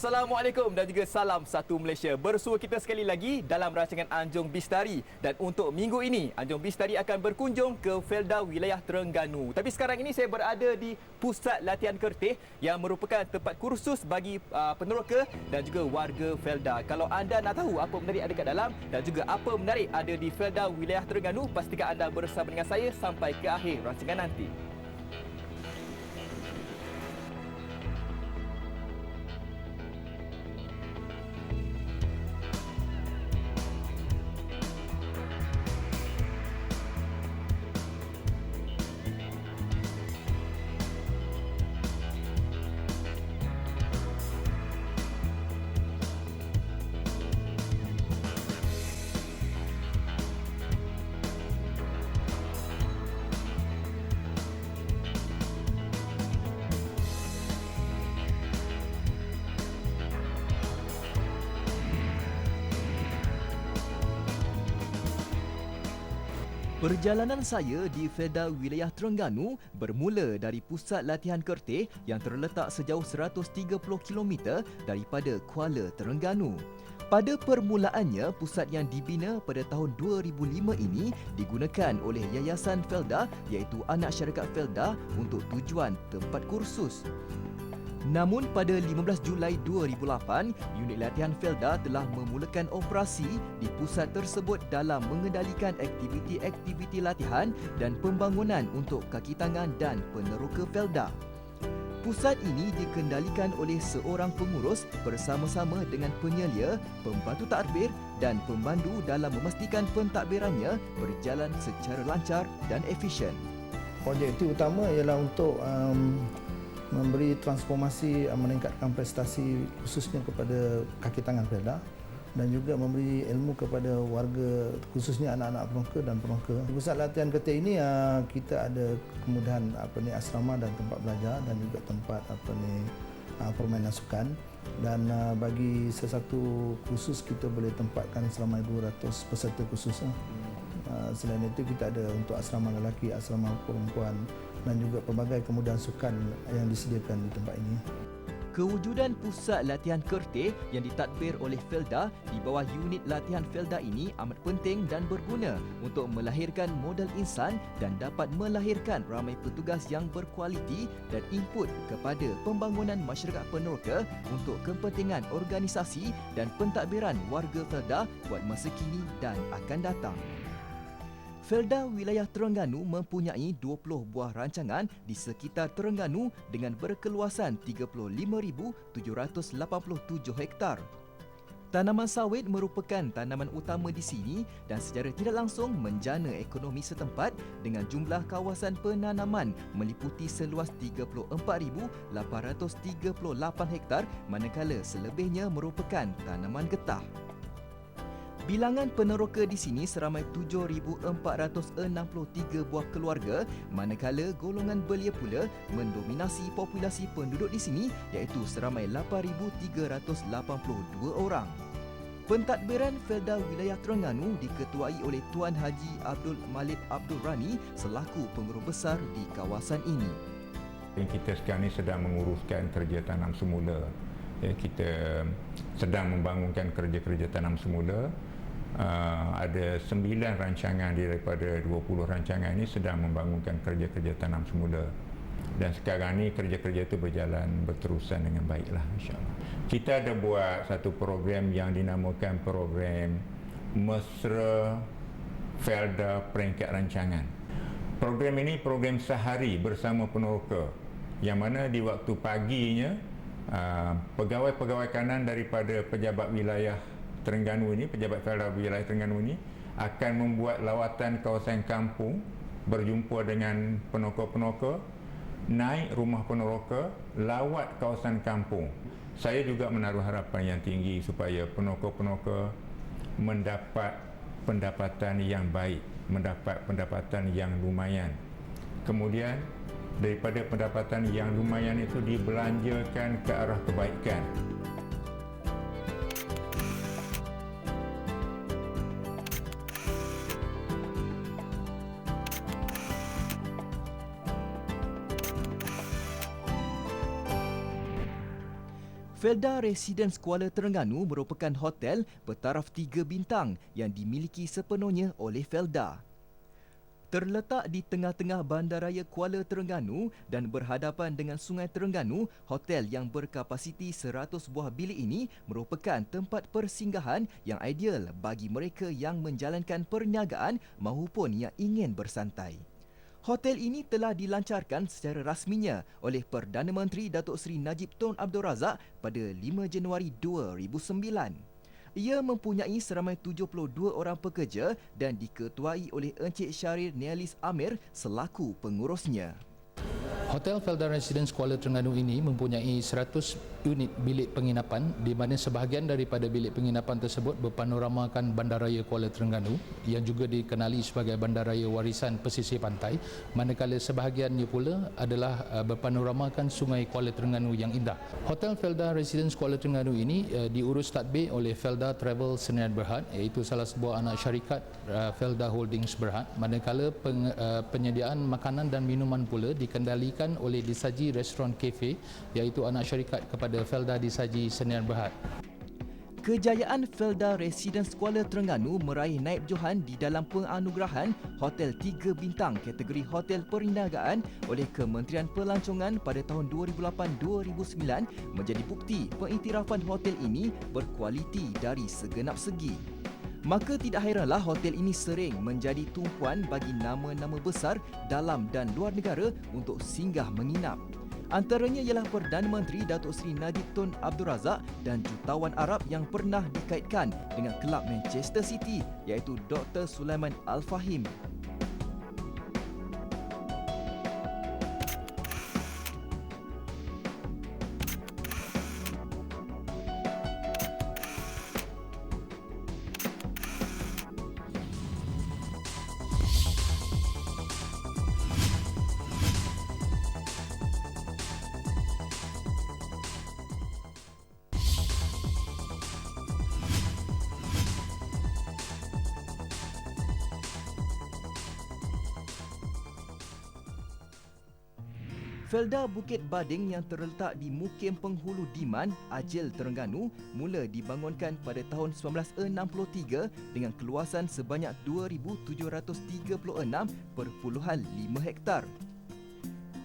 Assalamualaikum dan juga salam satu Malaysia. Bersua kita sekali lagi dalam rancangan Anjung Bistari. Dan untuk minggu ini, Anjung Bistari akan berkunjung ke Felda wilayah Terengganu. Tapi sekarang ini saya berada di Pusat Latihan Kertih yang merupakan tempat kursus bagi peneroka dan juga warga Felda. Kalau anda nak tahu apa menarik ada kat dalam dan juga apa menarik ada di Felda wilayah Terengganu, pastikan anda bersama dengan saya sampai ke akhir rancangan nanti. Perjalanan saya di Felda wilayah Terengganu bermula dari Pusat Latihan Kertih yang terletak sejauh 130 km daripada Kuala Terengganu. Pada permulaannya, pusat yang dibina pada tahun 2005 ini digunakan oleh Yayasan Felda iaitu Anak Syarikat Felda untuk tujuan tempat kursus. Namun pada 15 Julai 2008, unit latihan Felda telah memulakan operasi di pusat tersebut dalam mengendalikan aktiviti-aktiviti latihan dan pembangunan untuk kaki tangan dan peneroka Felda. Pusat ini dikendalikan oleh seorang pengurus bersama-sama dengan penyelia, pembantu takbir dan pemandu dalam memastikan pentadbirannya berjalan secara lancar dan efisien. Objektif utama ialah untuk memberi transformasi, meningkatkan prestasi khususnya kepada kaki tangan Felda dan juga memberi ilmu kepada warga khususnya anak-anak peneroka dan peneroka. Di Pusat Latihan Kertih ini kita ada kemudahan asrama dan tempat belajar dan juga tempat permainan sukan, dan bagi sesuatu khusus kita boleh tempatkan selama 200 peserta khusus. Selain itu kita ada untuk asrama lelaki, asrama perempuan dan juga pelbagai kemudahan sukan yang disediakan di tempat ini. Kewujudan Pusat Latihan Kertih yang ditadbir oleh Felda di bawah unit latihan Felda ini amat penting dan berguna untuk melahirkan modal insan dan dapat melahirkan ramai petugas yang berkualiti dan input kepada pembangunan masyarakat peneroka untuk kepentingan organisasi dan pentadbiran warga Felda buat masa kini dan akan datang. Felda wilayah Terengganu mempunyai 20 buah rancangan di sekitar Terengganu dengan berkeluasan 35,787 hektar. Tanaman sawit merupakan tanaman utama di sini dan secara tidak langsung menjana ekonomi setempat dengan jumlah kawasan penanaman meliputi seluas 34,838 hektar, manakala selebihnya merupakan tanaman getah. Bilangan peneroka di sini seramai 7,463 buah keluarga, manakala golongan belia pula mendominasi populasi penduduk di sini iaitu seramai 8,382 orang. Pentadbiran Felda wilayah Terengganu diketuai oleh Tuan Haji Abdul Malik Abdul Rani selaku pengurus besar di kawasan ini. Kita sekarang ini sedang menguruskan kerja tanam semula. Kita sedang membangunkan kerja-kerja tanam semula. Ada 9 rancangan daripada 20 rancangan ini sedang membangunkan kerja-kerja tanam semula, dan sekarang ni kerja-kerja itu berjalan berterusan dengan baiklah, insya-Allah. Kita ada buat satu program yang dinamakan program Mesra Felda Peringkat Rancangan. Program ini program sehari bersama peneroka, yang mana di waktu paginya pegawai-pegawai kanan daripada pejabat wilayah Terengganu ini, pejabat Felda wilayah Terengganu ini akan membuat lawatan kawasan kampung, berjumpa dengan peneroka-peneroka, naik rumah peneroka, lawat kawasan kampung. Saya juga menaruh harapan yang tinggi supaya peneroka-peneroka mendapat pendapatan yang baik, mendapat pendapatan yang lumayan. Kemudian daripada pendapatan yang lumayan itu dibelanjakan ke arah kebaikan. Felda Residence Kuala Terengganu merupakan hotel bertaraf 3 bintang yang dimiliki sepenuhnya oleh Felda. Terletak di tengah-tengah Bandaraya Kuala Terengganu dan berhadapan dengan Sungai Terengganu, hotel yang berkapasiti 100 buah bilik ini merupakan tempat persinggahan yang ideal bagi mereka yang menjalankan perniagaan maupun yang ingin bersantai. Hotel ini telah dilancarkan secara rasminya oleh Perdana Menteri Datuk Seri Najib Tun Abdul Razak pada 5 Januari 2009. Ia mempunyai seramai 72 orang pekerja dan diketuai oleh Encik Syahrir Nealis Amir selaku pengurusnya. Hotel Felda Residence Kuala Terengganu ini mempunyai 100 unit bilik penginapan di mana sebahagian daripada bilik penginapan tersebut berpanoramakan Bandaraya Kuala Terengganu yang juga dikenali sebagai Bandaraya Warisan Pesisir Pantai, manakala sebahagiannya pula adalah berpanoramakan Sungai Kuala Terengganu yang indah. Hotel Felda Residence Kuala Terengganu ini diurus tadbir oleh Felda Travel Sdn Bhd, iaitu salah sebuah anak syarikat Felda Holdings Berhad, manakala penyediaan makanan dan minuman pula dikendalikan oleh Disaji Restoran Cafe, iaitu anak syarikat kepada Felda Disaji Sdn Bhd. Kejayaan Felda Residence Kuala Terengganu meraih naib johan di dalam penganugerahan Hotel 3 Bintang kategori Hotel Perniagaan oleh Kementerian Pelancongan pada tahun 2008-2009 menjadi bukti pengiktirafan hotel ini berkualiti dari segenap segi. Maka tidak hairanlah hotel ini sering menjadi tumpuan bagi nama-nama besar dalam dan luar negara untuk singgah menginap. Antaranya ialah Perdana Menteri Datuk Seri Najib Tun Abdul Razak dan jutawan Arab yang pernah dikaitkan dengan kelab Manchester City, iaitu Dr. Sulaiman Al-Fahim. Felda Bukit Bading yang terletak di Mukim Penghulu Diman, Ajil, Terengganu mula dibangunkan pada tahun 1963 dengan keluasan sebanyak 2,736.5 hektar.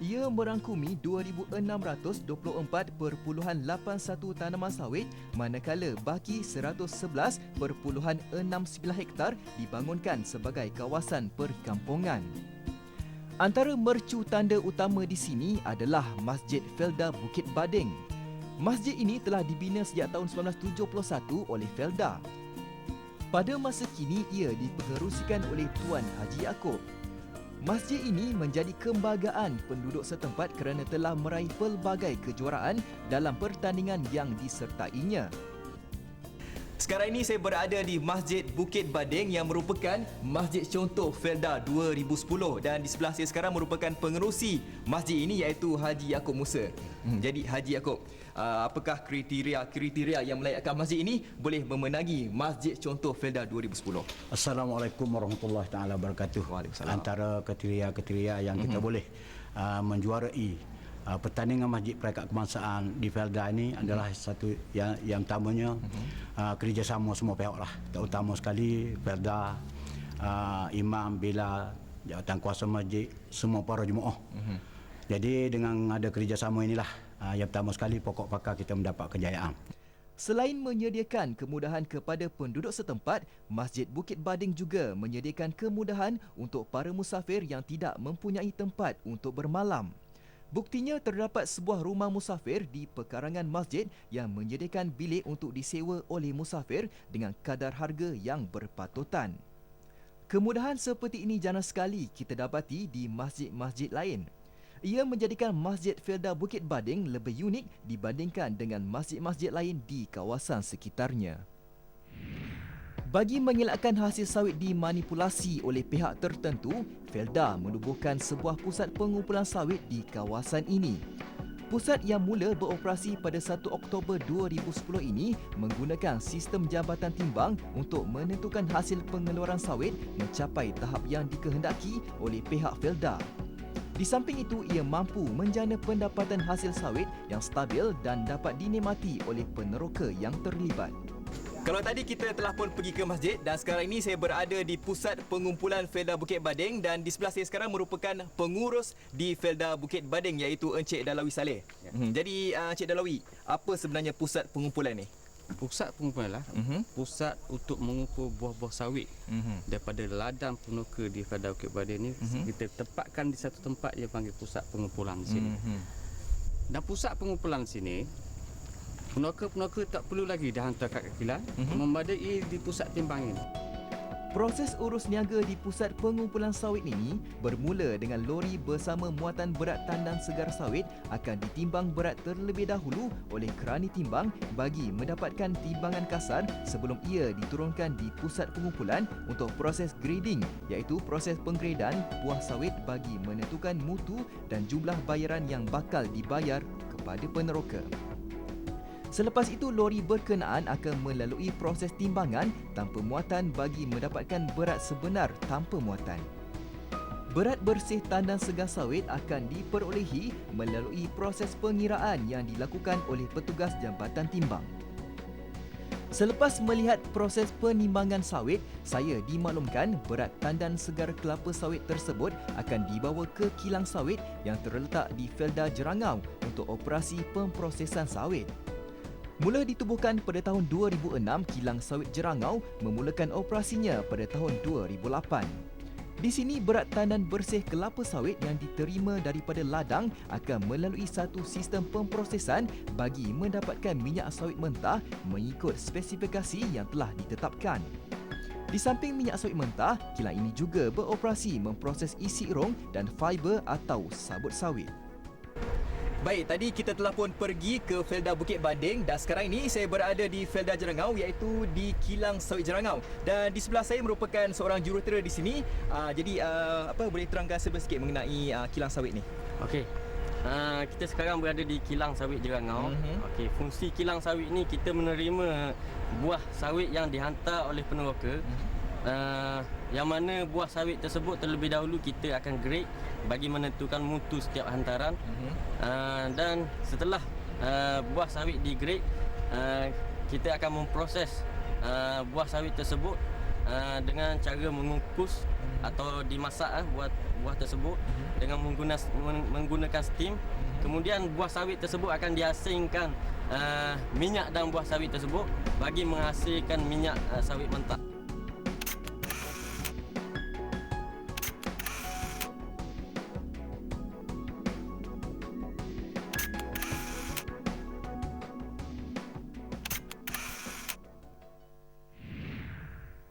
Ia merangkumi 2,624.81 tanaman sawit, manakala baki 111.69 hektar dibangunkan sebagai kawasan perkampungan. Antara mercu tanda utama di sini adalah Masjid Felda Bukit Bading. Masjid ini telah dibina sejak tahun 1971 oleh Felda. Pada masa kini ia dipengerusikan oleh Tuan Haji Yaakob. Masjid ini menjadi kebanggaan penduduk setempat kerana telah meraih pelbagai kejuaraan dalam pertandingan yang disertainya. Sekarang ini saya berada di Masjid Bukit Bading yang merupakan masjid contoh Felda 2010 dan di sebelah saya sekarang merupakan pengerusi masjid ini iaitu Haji Yaakob Musa. Jadi Haji Yaakob, apakah kriteria yang melayakkan masjid ini boleh memenangi masjid contoh Felda 2010? Assalamualaikum warahmatullahi taala wabarakatuh. Waalaikumsalam. Antara kriteria yang kita boleh menjuarai pertandingan masjid peringkat kebangsaan di Felda ini adalah satu yang utamanya kerjasama semua pihak lah, terutama sekali Felda, imam, bila, jawatan kuasa masjid, semua para jemaah. Jadi dengan ada kerjasama inilah yang pertama sekali pokok pakar kita mendapat kejayaan. Selain menyediakan kemudahan kepada penduduk setempat, Masjid Bukit Bading juga menyediakan kemudahan untuk para musafir yang tidak mempunyai tempat untuk bermalam. Buktinya terdapat sebuah rumah musafir di pekarangan masjid yang menyediakan bilik untuk disewa oleh musafir dengan kadar harga yang berpatutan. Kemudahan seperti ini jarang sekali kita dapati di masjid-masjid lain. Ia menjadikan Masjid Felda Bukit Bading lebih unik dibandingkan dengan masjid-masjid lain di kawasan sekitarnya. Bagi mengelakkan hasil sawit dimanipulasi oleh pihak tertentu, Felda menubuhkan sebuah pusat pengumpulan sawit di kawasan ini. Pusat yang mula beroperasi pada 1 Oktober 2010 ini menggunakan sistem jabatan timbang untuk menentukan hasil pengeluaran sawit mencapai tahap yang dikehendaki oleh pihak Felda. Di samping itu, ia mampu menjana pendapatan hasil sawit yang stabil dan dapat dinikmati oleh peneroka yang terlibat. Kalau tadi kita telah pun pergi ke masjid dan sekarang ini saya berada di pusat pengumpulan Felda Bukit Bading dan di sebelah saya sekarang merupakan pengurus di Felda Bukit Bading iaitu Encik Dalawi Saleh. Jadi Encik Dalawi, apa sebenarnya pusat pengumpulan ni? Pusat pengumpulan pusat untuk mengumpul buah-buah sawit daripada ladang penuka di Felda Bukit Bading ni kita tempatkan di satu tempat yang panggil pusat pengumpulan di sini. Dan pusat pengumpulan sini penuka-penuka tak perlu lagi dihantar kat kilang, memadai di pusat timbang ini. Proses urus niaga di pusat pengumpulan sawit ini bermula dengan lori bersama muatan berat tandan segar sawit akan ditimbang berat terlebih dahulu oleh kerani timbang bagi mendapatkan timbangan kasar sebelum ia diturunkan di pusat pengumpulan untuk proses grading iaitu proses penggradan buah sawit bagi menentukan mutu dan jumlah bayaran yang bakal dibayar kepada peneroka. Selepas itu, lori berkenaan akan melalui proses timbangan tanpa muatan bagi mendapatkan berat sebenar tanpa muatan. Berat bersih tandan segar sawit akan diperolehi melalui proses pengiraan yang dilakukan oleh petugas jambatan timbang. Selepas melihat proses penimbangan sawit, saya dimaklumkan berat tandan segar kelapa sawit tersebut akan dibawa ke kilang sawit yang terletak di Felda Jerangau untuk operasi pemprosesan sawit. Mula ditubuhkan pada tahun 2006, kilang sawit Jerangau memulakan operasinya pada tahun 2008. Di sini berat tandan bersih kelapa sawit yang diterima daripada ladang akan melalui satu sistem pemprosesan bagi mendapatkan minyak sawit mentah mengikut spesifikasi yang telah ditetapkan. Di samping minyak sawit mentah, kilang ini juga beroperasi memproses isi irong dan fiber atau sabut sawit. Baik, tadi kita telah pun pergi ke Felda Bukit Bading dan sekarang ini saya berada di Felda Jerangau iaitu di kilang sawit Jerangau. Dan di sebelah saya merupakan seorang jurutera di sini. Jadi boleh terangkan sedikit mengenai kilang sawit ni? Okey. Kita sekarang berada di kilang sawit Jerangau. Okey, fungsi kilang sawit ni kita menerima buah sawit yang dihantar oleh peneroka. Yang mana buah sawit tersebut terlebih dahulu kita akan grade bagi menentukan mutu setiap hantaran. Dan setelah buah sawit di grade, kita akan memproses buah sawit tersebut dengan cara mengukus atau dimasak buah tersebut dengan menggunakan steam. Kemudian buah sawit tersebut akan diasingkan minyak dalam buah sawit tersebut bagi menghasilkan minyak sawit mentah.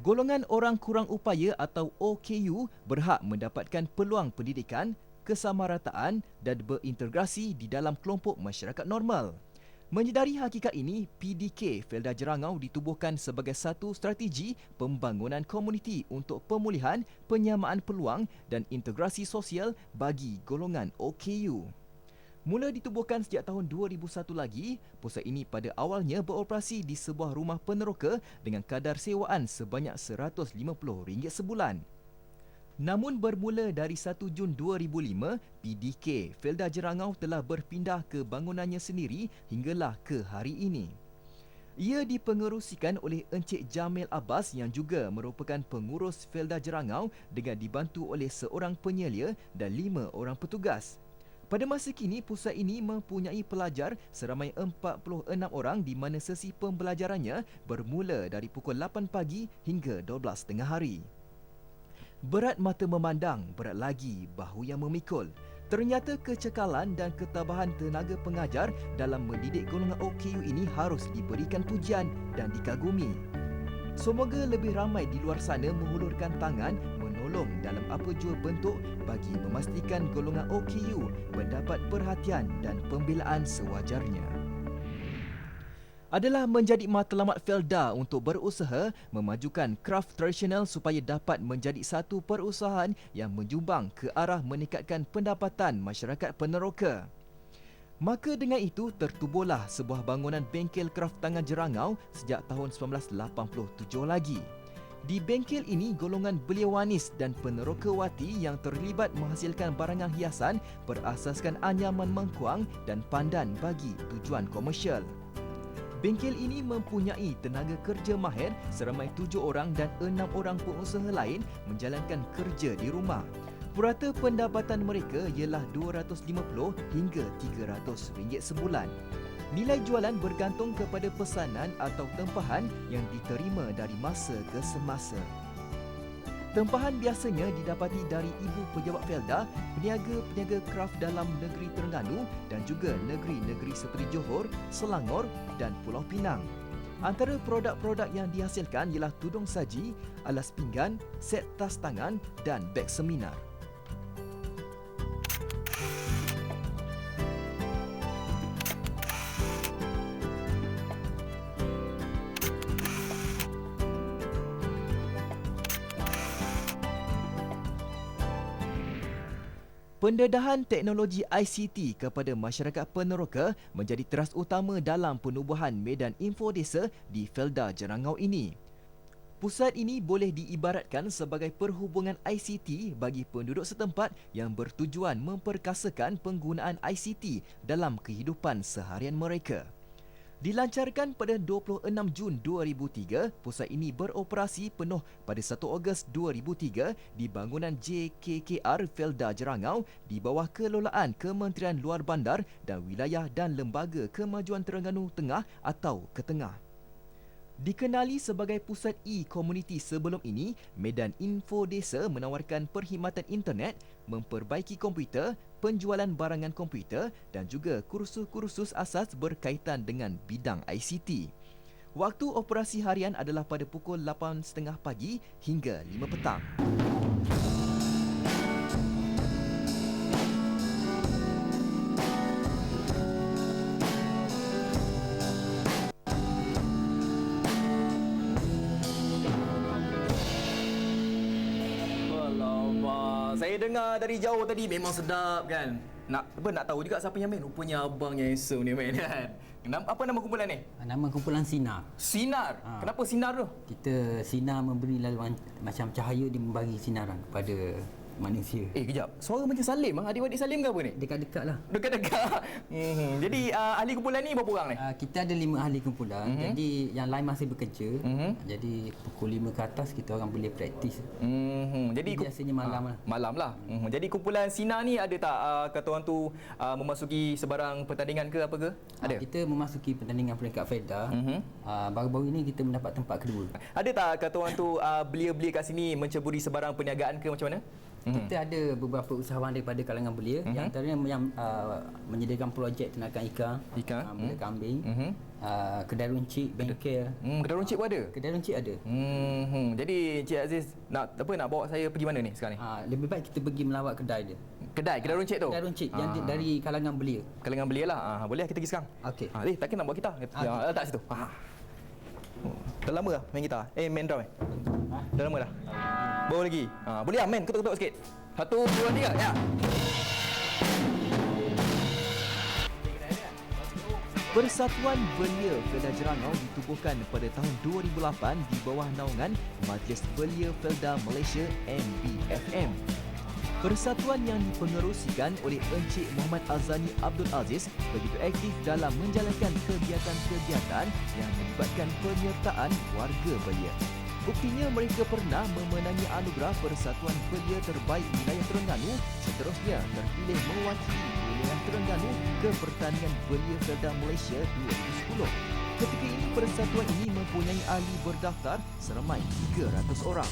Golongan orang kurang upaya atau OKU berhak mendapatkan peluang pendidikan, kesamarataan dan berintegrasi di dalam kelompok masyarakat normal. Menyedari hakikat ini, PDK Felda Jerangau ditubuhkan sebagai satu strategi pembangunan komuniti untuk pemulihan, penyamaan peluang dan integrasi sosial bagi golongan OKU. Mula ditubuhkan sejak tahun 2001 lagi, pusat ini pada awalnya beroperasi di sebuah rumah peneroka dengan kadar sewaan sebanyak RM150 sebulan. Namun bermula dari 1 Jun 2005, PDK Felda Jerangau telah berpindah ke bangunannya sendiri hinggalah ke hari ini. Ia dipengerusikan oleh Encik Jamil Abbas yang juga merupakan pengurus Felda Jerangau dengan dibantu oleh seorang penyelia dan 5 orang petugas. Pada masa kini, pusat ini mempunyai pelajar seramai 46 orang di mana sesi pembelajarannya bermula dari pukul 8 pagi hingga 12 tengah hari. Berat mata memandang, berat lagi bahu yang memikul. Ternyata kecekalan dan ketabahan tenaga pengajar dalam mendidik golongan OKU ini harus diberikan pujian dan dikagumi. Semoga lebih ramai di luar sana menghulurkan tangan menolong dalam apa jua bentuk bagi memastikan golongan OKU mendapat perhatian dan pembelaan sewajarnya. Adalah menjadi matlamat Felda untuk berusaha memajukan kraf tradisional supaya dapat menjadi satu perusahaan yang menjumbang ke arah meningkatkan pendapatan masyarakat peneroka. Maka dengan itu tertubuhlah sebuah bangunan bengkel kraf tangan Jerangau sejak tahun 1987 lagi. Di bengkel ini, golongan belia wanis dan peneroka wati yang terlibat menghasilkan barangan hiasan berasaskan anyaman mengkuang dan pandan bagi tujuan komersial. Bengkel ini mempunyai tenaga kerja mahir seramai 7 orang dan 6 orang pengusaha lain menjalankan kerja di rumah. Purata pendapatan mereka ialah RM250 hingga RM300 sebulan. Nilai jualan bergantung kepada pesanan atau tempahan yang diterima dari masa ke semasa. Tempahan biasanya didapati dari ibu pejabat Felda, peniaga-peniaga kraf dalam negeri Terengganu dan juga negeri-negeri seperti Johor, Selangor dan Pulau Pinang. Antara produk-produk yang dihasilkan ialah tudung saji, alas pinggan, set tas tangan dan beg seminar. Pendedahan teknologi ICT kepada masyarakat peneroka menjadi teras utama dalam penubuhan medan info desa di Felda Jerangau ini. Pusat ini boleh diibaratkan sebagai perhubungan ICT bagi penduduk setempat yang bertujuan memperkasakan penggunaan ICT dalam kehidupan seharian mereka. Dilancarkan pada 26 Jun 2003, pusat ini beroperasi penuh pada 1 Ogos 2003 di bangunan JKKR Felda Jerangau di bawah kelolaan Kementerian Luar Bandar dan Wilayah dan Lembaga Kemajuan Terengganu Tengah atau Ketengah. Dikenali sebagai pusat e-komuniti sebelum ini, Medan Info Desa menawarkan perkhidmatan internet, memperbaiki komputer, penjualan barangan komputer dan juga kursus-kursus asas berkaitan dengan bidang ICT. Waktu operasi harian adalah pada pukul 8.30 pagi hingga 5 petang. Saya dengar dari jauh tadi memang sedap kan. Nak tahu juga siapa yang main. Rupanya abang yang handsome ni main kan. Apa nama kumpulan ni? Nama kumpulan Sinar. Sinar. Kenapa Sinar tu? Kita Sinar memberi laluan macam cahaya, dia membagi sinaran kepada manusia. Kejap. Suara macam Salim. Adik-adik Salim ke apa ni? Dekat-dekat lah. Dekat-dekat. Jadi ahli kumpulan ni berapa orang ni? Kita ada 5 ahli kumpulan. Jadi yang lain masih bekerja. Jadi pukul 5 ke atas kita orang boleh praktis. Jadi biasanya malam lah. Malam lah. Jadi kumpulan Sinar ni ada tak kata orang tu memasuki sebarang pertandingan ke apa ke? Ada? Kita memasuki pertandingan peringkat Felda. Baru-baru ini kita mendapat tempat kedua. Ada tak kata orang tu belia-belia kat sini menceburi sebarang perniagaan ke macam mana? Kita ada beberapa usahawan daripada kalangan belia, yang antaranya yang menyediakan projek ternakan ikan, belia kambing, kedai runcit, bengkel. Kedai runcit pun ada? Kedai runcit ada. Jadi Encik Aziz nak bawa saya pergi mana ni sekarang ni? Lebih baik kita pergi melawat kedai dia. Kedai runcit tu? Kedai runcit yang dari kalangan belia. Kalangan belia lah. Boleh kita pergi sekarang? Okey. Takkan nak buat kita? Letak situ. Dah lama dah main gitar? Main drum Dah lama dah? Baru lagi? Boleh lah main, ketuk-ketuk sikit. 1, 2, 3, ya! Persatuan Belia Felda Jerangau ditubuhkan pada tahun 2008 di bawah naungan Majlis Belia Felda Malaysia MBFM. Persatuan yang dipengerusikan oleh Encik Muhammad Azani Abdul Aziz begitu aktif dalam menjalankan kegiatan-kegiatan yang melibatkan penyertaan warga belia. Buktinya mereka pernah memenangi anugerah Persatuan Belia Terbaik Wilayah Terengganu, seterusnya terpilih mewakili wilayah Terengganu ke pertandingan Belia Felda Malaysia 2010. Ketika ini persatuan ini mempunyai ahli berdaftar seramai 300 orang.